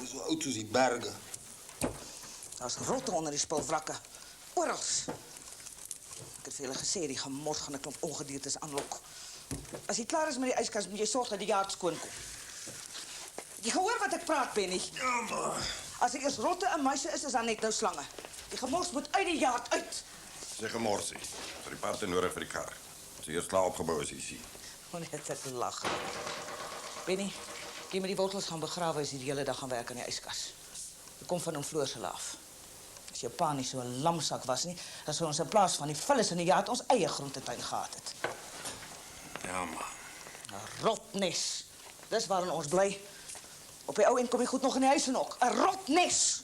is so oud soos die berge. Daar's rotte onder die spulwrakke. Oral. Ek het vir julle gesê, die gemors gaan 'n klomp ongediertes aanlok. As jy klaar is met die yskas, moet jy sorg dat die jaard skoon kom. Jy gehoor wat ek praat, Benny? Ja, maar... As er eers rotte en muise is dan net nou slange. Die gemors moet uit die jaard uit. Sê gemorsie. Vir die pad en nodig vir die kar. As jy eers klaar opgebou is, jy sien. Oh, net ek lag. Benny, jy met die wortels gaan begrawe as jy die hele dag gaan werk aan die yskas. Jy kom van hom Floor se laaf. As jou pa nie so 'n lamsak was nie, dan sou ons in plaas van die vullis in die jaard ons eie groentetuin gehad het. Ja, man. 'n Rotnes. Dis waarin ons bly. Op die ou end kom jy goed nog in die huis en ook. 'n Rotnes.